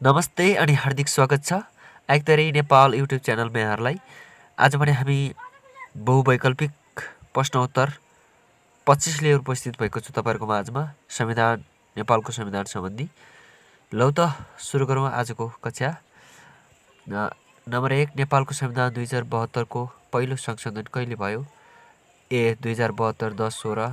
नमस्ते अनि हार्दिक स्वागत छ आइतरे नेपाल युट्युब च्यानलमा यहाँहरूलाई। आज भने हामी बहुवैकल्पिक प्रश्नोत्तर 25 लिएर उपस्थित भएको छु तपाईँहरूको माझमा संविधान नेपालको संविधान सम्बन्धी। लौ त सुरु गरौँ आजको कक्षा। नम्बर 1, नेपालको संविधान 2072 को पहिलो संशोधन कहिले भयो? ए 2072 10-16,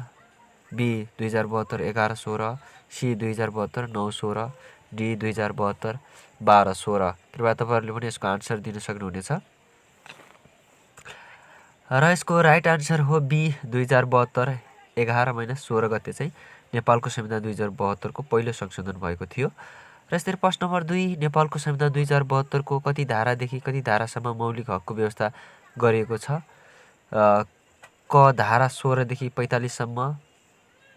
बी 2072 11-16, सी 2072 9-16, डी 2072 12-16। कृपया तपाईँहरूले पनि यसको आन्सर दिन सक्नुहुनेछ र यसको राइट आन्सर हो बी 2072 11 महिना 16 गते चाहिँ नेपालको संविधान 2072 को पहिलो संशोधन भएको थियो। र यसरी प्रश्न नम्बर 2, नेपालको संविधान 2072 को कति धारादेखि कति धारासम्म मौलिक हकको व्यवस्था गरिएको छ? क धारा 16 देखि 45 सम्म,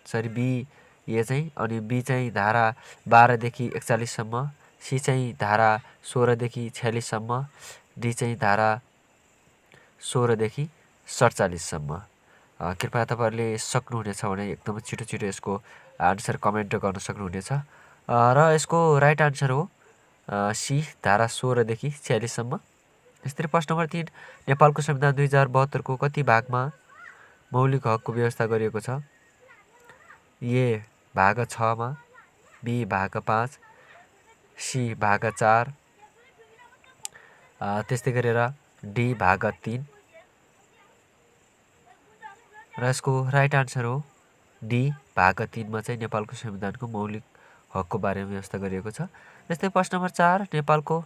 सरी बी ए चाहिँ, अनि बी चाहिँ धारा 12 देखि 41 सम्म, सी चाहिँ धारा 16 देखि 46 सम्म, डी चाहिँ धारा 16 देखि 47 सम्म। कृपया तपाईँहरूले सक्नुहुनेछ भने एकदमै छिटो छिटो यसको आन्सर कमेन्ट गर्न सक्नुहुनेछ र यसको राइट आन्सर हो सी धारा 16 देखि 46 सम्म। यसरी प्रश्न नम्बर 3, नेपालको संविधान 2072 को कति भागमा मौलिक हकको व्यवस्था गरिएको छ? ए भाग 6 मा, बी भाग 5, सी भाग 4, त्यस्तै गरेर डी भाग 3 र यसको राइट आन्सर हो डी भाग 3 मा चाहिँ नेपालको संविधानको मौलिक हकको बारेमा व्यवस्था गरिएको छ। त्यस्तै प्रश्न नम्बर 4, नेपालको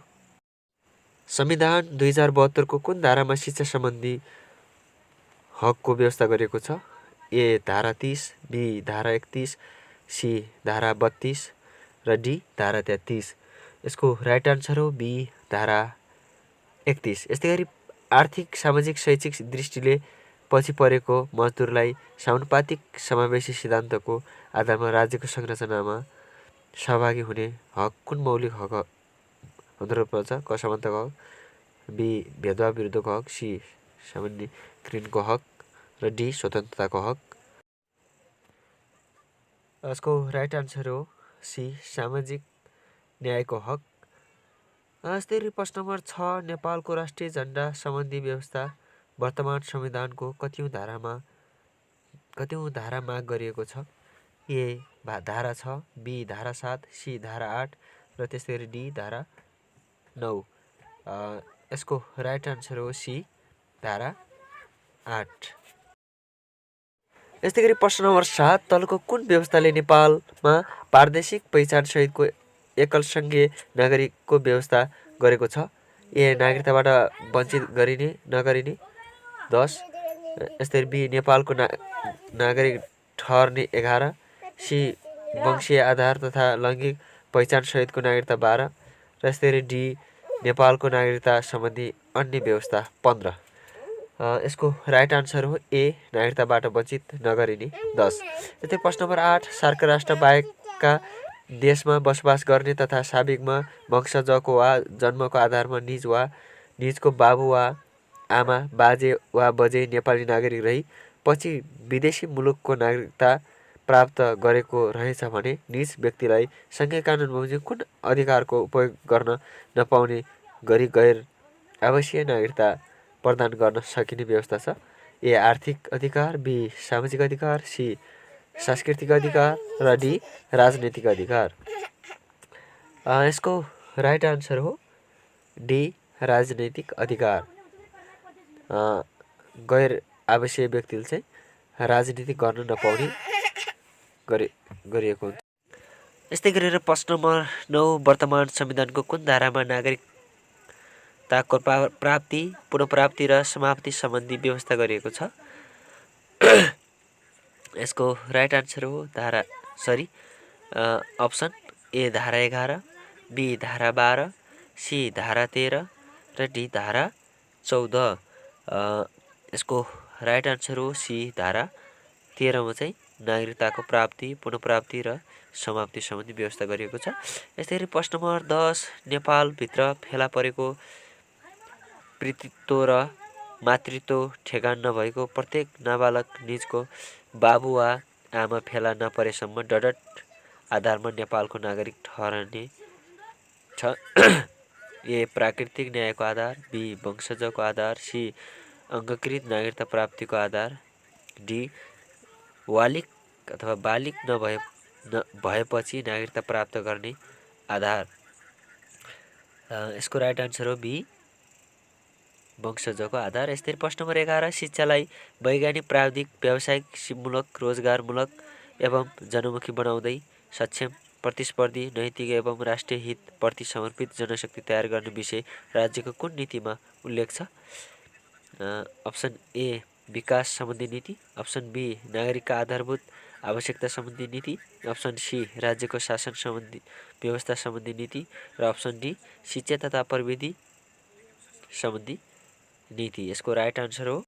संविधान 2072 को कुन धारामा शिक्षा सम्बन्धी हकको व्यवस्था गरिएको छ? ए धारा 30, बी धारा 31, सी धारा 32 र डी धारा 33। यसको राइट आन्सर हो बी धारा 31। यस्तै गरी आर्थिक सामाजिक शैक्षिक दृष्टिले पछि परेको मजदुरलाई समानुपातिक समावेशी सिद्धान्तको आधारमा राज्यको संरचनामा सहभागी हुने हक कुन मौलिक हक अन्तर्गत पर्छ? क समानताको हक, बी भेदभाव विरुद्धको हक, सी सामान्यीकरणको हक र डी स्वतन्त्रताको हक। यसको राइट आन्सर हो सी सामाजिक न्यायको हक। यस्तै प्रश्न नम्बर 6, नेपालको राष्ट्रिय झण्डा सम्बन्धी व्यवस्था वर्तमान संविधानको कतिौं धारा माग गरिएको छ? ए धारा 6, बी धारा 7, सी धारा 8 र त्यस्तै गरी डी धारा 9। यसको राइट आन्सर हो सी धारा 8। यस्तै गरी प्रश्न नम्बर 7, तलको कुन व्यवस्थाले नेपालमा प्रादेशिक पहिचान सहितको एकल सङ्घीय नागरिकको व्यवस्था गरेको छ? ए नागरिकताबाट वञ्चित नगरिने 10, यस्तै बी नेपालको नागरिक ठहर्ने 11, सी वंशीय आधार तथा लैङ्गिक पहिचान सहितको नागरिकता 12 र यस्तै डी नेपालको नागरिकता सम्बन्धी अन्य व्यवस्था 15। यसको राइट आन्सर हो ए नागरिकताबाट वञ्चित नगरिने 10। यस्तै प्रश्न नम्बर 8, सार्क राष्ट्र बाहेकका देशमा बसोबास गर्ने तथा साविकमा वंशजको वा जन्मको आधारमा निजको बाबु वा आमा, बाजे वा बजे नेपाली नागरिक रही पछि विदेशी मुलुकको नागरिकता प्राप्त गरेको रहेछ भने निज व्यक्तिलाई सङ्घीय कानुन बमोजिम कुन अधिकारको उपयोग गर्न नपाउने गरी गैर आवासीय नागरिकता प्रदान गर्न सकिने व्यवस्था छ? ए आर्थिक अधिकार, बी सामाजिक अधिकार, सी सांस्कृतिक अधिकार र डी राजनैतिक अधिकार। यसको राइट आन्सर हो डी राजनैतिक अधिकार। गैर आवासीय व्यक्तिले चाहिँ राजनीति गर्न नपाउने गरिएको हुन्छ। यस्तै गरेर प्रश्न नम्बर 9, वर्तमान संविधानको कुन धारामा नागरिकताको प्राप्ति, पुनःप्राप्ति र समाप्ति सम्बन्धी व्यवस्था गरिएको छ? यसको राइट आन्सर हो अप्सन ए धारा 11, बी धारा 12, सी धारा 13 र डी धारा 14। यसको राइट आन्सर हो सी धारा 13 मा चाहिँ नागरिकताको प्राप्ति, पुनःप्राप्ति र समाप्ति सम्बन्धी व्यवस्था गरिएको छ। यस्तै गरी प्रश्न नम्बर 10, नेपालभित्र फेला परेको पितृत्व र मातृत्व ठेगान नभएको प्रत्येक नाबालक निजको बाबु वा आमा फेला नपरेसम्म डडट आधारमा नेपालको नागरिक छ। ए प्राकृतिक न्यायको आधार, बी वंशजको आधार, सी अङ्गीकृत नागरिकता प्राप्तिको आधार, डी बालिक अथवा बालिक भएपछि नागरिकता प्राप्त गर्ने आधार। यसको राइट आन्सर हो बी वंशजको आधार। यस्तै प्रश्न नम्बर 11 शिक्षालाई वैज्ञानिक, प्राविधिक, व्यावसायिक, सिपमूलक, रोजगारमूलक एवं जनमुखी बनाउँदै सक्षम, प्रतिस्पर्धी, नैतिक एवं राष्ट्रिय हितप्रति समर्पित जनशक्ति तयार गर्ने विषय राज्यको कुन नीतिमा उल्लेख छ? अप्सन ए विकास सम्बन्धी नीति, अप्सन बी नागरिकका आधारभूत आवश्यकता सम्बन्धी नीति, अप्सन सी राज्यको शासन सम्बन्धी व्यवस्था सम्बन्धी नीति र अप्सन डी शिक्षा तथा प्रविधि सम्बन्धी नीति। यसको राइट आन्सर हो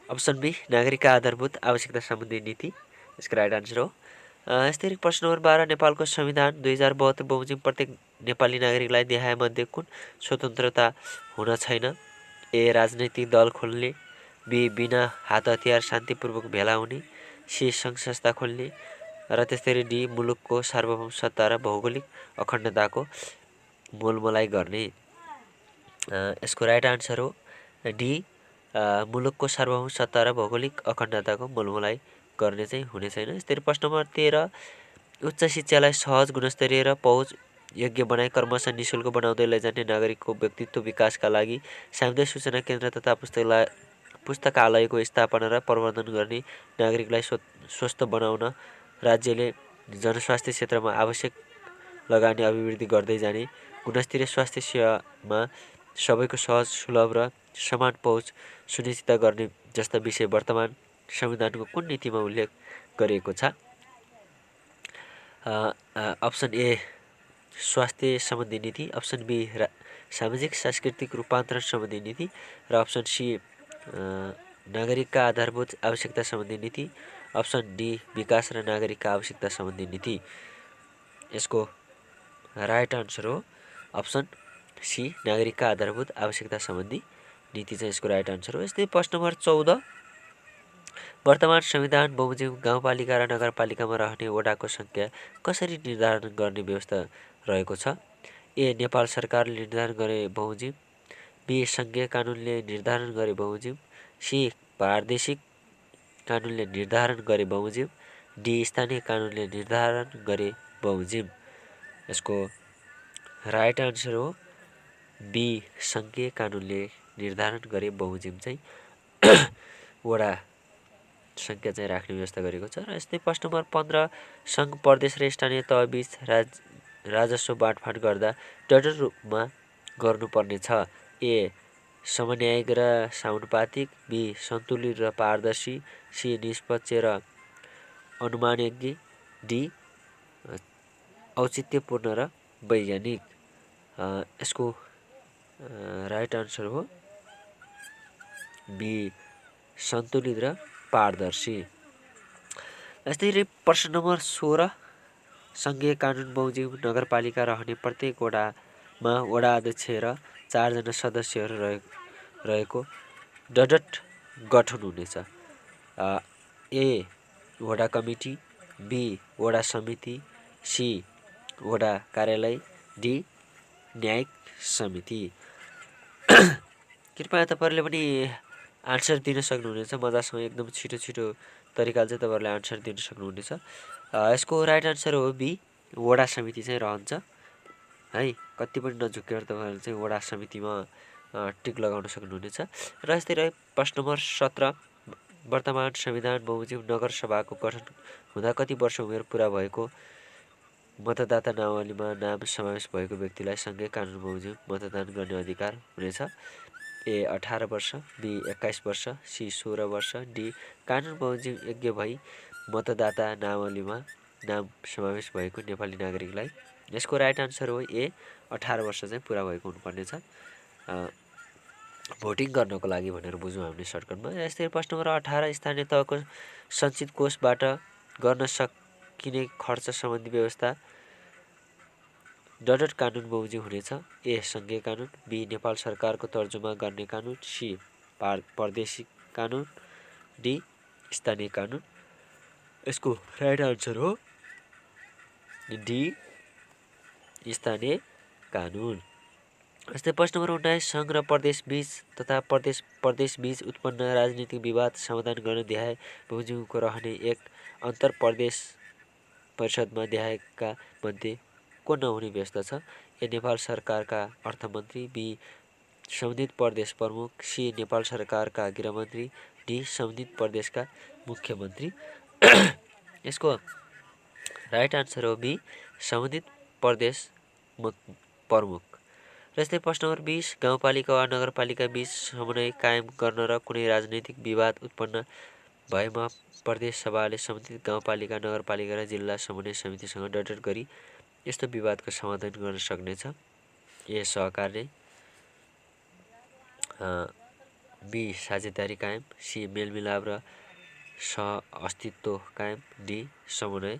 अप्सन बी नागरिकका आधारभूत आवश्यकता सम्बन्धी नीति। यसको राइट आन्सर हो। यस्तै प्रश्न नम्बर 12 नेपालको संविधान 2072 बमोजिम प्रत्येक नेपाली नागरिकलाई देहायमध्ये कुन स्वतन्त्रता हुन छैन? ए राजनैतिक दल खोल्ने, बी बिना हात हतियार शान्तिपूर्वक भेला हुने, सी सङ्घ संस्था खोल्ने र त्यसरी डी मुलुकको सार्वभौम सत्ता र भौगोलिक अखण्डताको मोलमोलाई गर्ने। यसको राइट आन्सर हो डी मुलुकको सार्वभौम सत्ता र भौगोलिक अखण्डताको मोलमोलाई गर्ने चाहिँ हुने छैन। यस्तै प्रश्न नम्बर 13 उच्च शिक्षालाई सहज, गुणस्तरीय र पहुँच योग्य बनाई क्रमशः निःशुल्क बनाउँदै लैजाने नागरिकको व्यक्तित्व विकासका लागि सामुदायिक सूचना केन्द्र तथा पुस्तकालयको स्थापना र प्रबन्धन गर्ने, नागरिकलाई स्वस्थ बनाउन राज्यले जनस्वास्थ्य क्षेत्रमा आवश्यक लगानी अभिवृद्धि गर्दै जाने, गुणस्तरीय स्वास्थ्य सेवामा सबैको सहज, सुलभ र समान पहुँच सुनिश्चित गर्ने जस्ता विषय वर्तमान संविधानको कुन नीतिमा उल्लेख गरिएको छ? अप्सन ए स्वास्थ्य सम्बन्धी नीति, अप्सन बी सामाजिक सांस्कृतिक रूपान्तरण सम्बन्धी नीति र अप्सन सी नागरिकका आधारभूत आवश्यकता सम्बन्धी नीति, अप्सन डी विकास र नागरिकका आवश्यकता सम्बन्धी नीति। यसको राइट आन्सर हो अप्सन सी नागरिकका आधारभूत आवश्यकता सम्बन्धी नीति चाहिँ यसको राइट आन्सर हो। यस्तै प्रश्न नम्बर 14 वर्तमान संविधान बमोजिम गाउँपालिका र नगरपालिकामा रहने वडाको सङ्ख्या कसरी निर्धारण गर्ने व्यवस्था रहेको छ? ए नेपाल सरकारले निर्धारण गरे बमोजिम, बी सङ्घीय कानुनले निर्धारण गरे बमोजिम, सी प्रादेशिक कानुनले निर्धारण गरे बमोजिम, डी स्थानीय कानुनले निर्धारण गरे बमोजिम। यसको राइट आन्सर हो बी सङ्घीय कानुनले निर्धारण गरे बमोजिम चाहिँ वडा सङ्ख्या चाहिँ राख्ने व्यवस्था गरेको छ। र यस्तै प्रश्न नम्बर 15 सङ्घ, प्रदेश र स्थानीय तहबीच राजस्व बाँडफाँड गर्दा डटर रूपमा गर्नुपर्ने छ? ए समन्यायिक र समानुपातिक, बी सन्तुलित र पारदर्शी, सी निष्पक्ष र अनुमानयोग्य, डी औचित्यपूर्ण र वैज्ञानिक। यसको राइट आन्सर हो बी सन्तुलित र पारदर्शी। यस्तै प्रश्न नम्बर 16 सङ्घीय कानुन बमोजिम नगरपालिका रहने प्रत्येक वडामा वडा अध्यक्ष र 4 जना सदस्यहरू रहेको डडट गठन हुनेछ। ए वडा कमिटी, बी वडा समिति, सी वडा कार्यालय, डी न्यायिक समिति। कृपया तपाईँहरूले पनि आन्सर दिन सक्नुहुनेछ मजासँग, एकदम छिटो छिटो तरिकाले चाहिँ तपाईँहरूले आन्सर दिन सक्नुहुनेछ। यसको राइट आन्सर हो बी वडा समिति चाहिँ रहन्छ है। कति पनि नझुकेर तपाईँहरूले चाहिँ वडा समितिमा टिक लगाउन सक्नुहुनेछ। र यस्तै रह्यो प्रश्न नम्बर 17 वर्तमान संविधान बमोजिम नगरसभाको गठन हुँदा कति वर्ष उमेर पुरा भएको मतदाता नावलीमा नाम समावेश भएको व्यक्तिलाई सङ्घीय कानुन बमोजिम मतदान गर्ने अधिकार हुनेछ? ए 18 वर्ष, बी 21 वर्ष, सी 16 वर्ष, डी कानुन बमोजिम योग्य भई मतदाता नावलीमा नाम समावेश भएको नेपाली नागरिकलाई। यसको राइट आन्सर हो ए 18 वर्ष चाहिँ पुरा भएको हुनुपर्नेछ भोटिङ गर्नको लागि भनेर बुझौँ हामीले सर्टकटमा। यस्तै प्रश्न नम्बर 18 स्थानीय तहको सञ्चित कोषबाट गर्न सकिने खर्च सम्बन्धी व्यवस्था डडट कानुन बमोजिम हुनेछ? ए सङ्घीय कानुन, बी नेपाल सरकारको तर्जुमा गर्ने कानुन, सी प्रादेशिक कानुन, डी स्थानीय कानुन। यसको राइट आन्सर हो डी स्थानीय कानुन। जस्तै प्रश्न नम्बर 19 सङ्घ र प्रदेशबीच तथा प्रदेशबीच उत्पन्न राजनीतिक विवाद समाधान गर्न देहाय बमोजिमको रहने एक अन्तर प्रदेश परिषदमा देहायका मध्ये को नहुने व्यवस्था छ? ए. नेपाल सरकारका अर्थमन्त्री, बी. सम्बन्धित प्रदेश प्रमुख, सी. नेपाल सरकारका गृहमन्त्री, डी. सम्बन्धित प्रदेशका मुख्यमन्त्री। यसको राइट आन्सर हो बी. सम्बन्धित प्रदेश प्रमुख। जस्तै प्रश्न नम्बर 20 गाउँपालिका वा नगरपालिका बीच समन्वय कायम गर्न र कुनै राजनैतिक विवाद उत्पन्न भएमा प्रदेश सभाले सम्बन्धित गाउँपालिका, नगरपालिका र जिल्ला समन्वय समितिसँग डट गरी यस्तो विवादको समाधान गर्न सक्नेछ। ए. सहकार्य, बी. साझेदारी कायम, सी. मेलमिलाप र सह-अस्तित्व कायम, डी. समन्वय।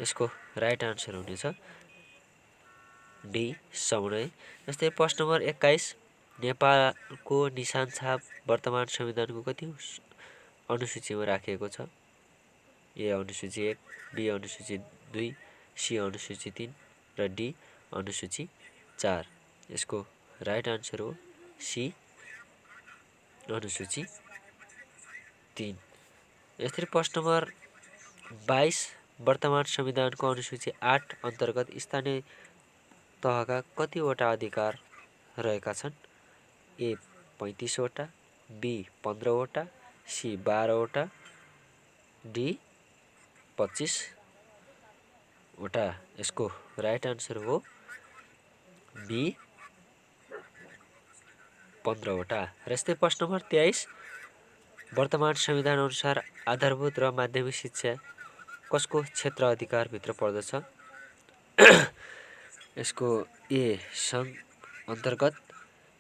यसको राइट आन्सर हुनेछ डी. समन्वय। जस्तै प्रश्न नम्बर 21 नेपालको निशान छाप वर्तमान संविधानको कति अनुसूचीमा राखिएको छ? ए. अनुसूची 1, बी. अनुसूची 2, सी. अनुसूची 3 र डी. अनुसूची 4। यसको राइट आन्सर हो सी. अनुसूची 3। यसरी प्रश्न नम्बर 22 वर्तमान संविधानको अनुसूची 8 अन्तर्गत स्थानीय तहका कतिवटा अधिकार रहेका छन्? ए. 35 वटा, बी. 15 वटा, सी. 12 वटा, डी. 25 वटा। यसको राइट आन्सर हो बी. 15 वटा। र यस्तै प्रश्न नम्बर 23 वर्तमान संविधान अनुसार आधारभूत र माध्यमिक शिक्षा कसको क्षेत्र अधिकारभित्र पर्दछ? यसको ए. सङ्घ अन्तर्गत,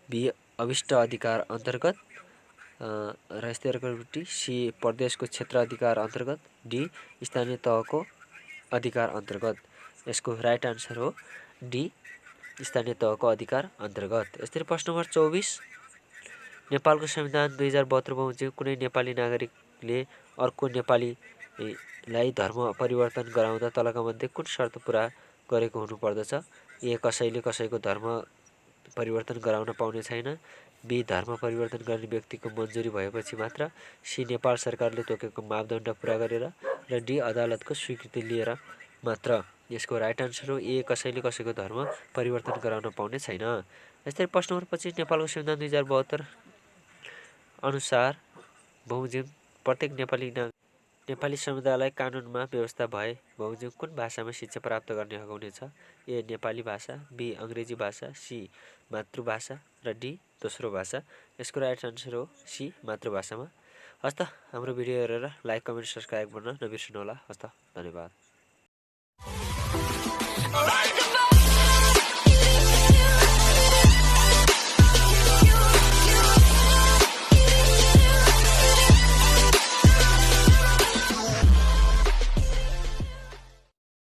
बी. अभिष्ट अधिकार अन्तर्गत र यस्तै अर्कोपट्टि सी. प्रदेशको क्षेत्र अधिकार अन्तर्गत, डी. स्थानीय तहको अधिकार अन्तर्गत। यसको राइट आन्सर हो डी. स्थानीय तहको अधिकार अन्तर्गत। यस्तै प्रश्न नम्बर 24 नेपालको संविधान 2072 बमोजिम कुनै नेपाली नागरिकले अर्को नेपालीलाई धर्म परिवर्तन गराउँदा तलका मध्ये कुन शर्त पुरा गरेको हुनुपर्दछ? ए. कसैले कसैको धर्म परिवर्तन गराउन पाउने छैन, बी. धर्म परिवर्तन गर्ने व्यक्तिको मन्जुरी भएपछि मात्र, सी. नेपाल सरकारले तोकेको मापदण्ड पुरा गरेर र डी. अदालतको स्वीकृति लिएर मात्र। यसको राइट आन्सर हो ए. कसैले कसैको धर्म परिवर्तन गराउन पाउने छैन। यस्तै प्रश्न नम्बर 25 नेपालको संविधान 2072 अनुसार बमोजिम प्रत्येक नेपाली समुदायलाई कानुनमा व्यवस्था भए बमोजिम कुन भाषामा शिक्षा प्राप्त गर्ने हक हुनेछ? ए. नेपाली भाषा, बी. अङ्ग्रेजी भाषा, सी. मातृभाषा र डी. दोस्रो भाषा। यसको राइट आन्सर हो सी. मातृभाषामा। हस् त हाम्रो भिडियो हेरेर लाइक, कमेन्ट, सब्सक्राइब गर्न नबिर्सनु होला। हस् त, धन्यवाद।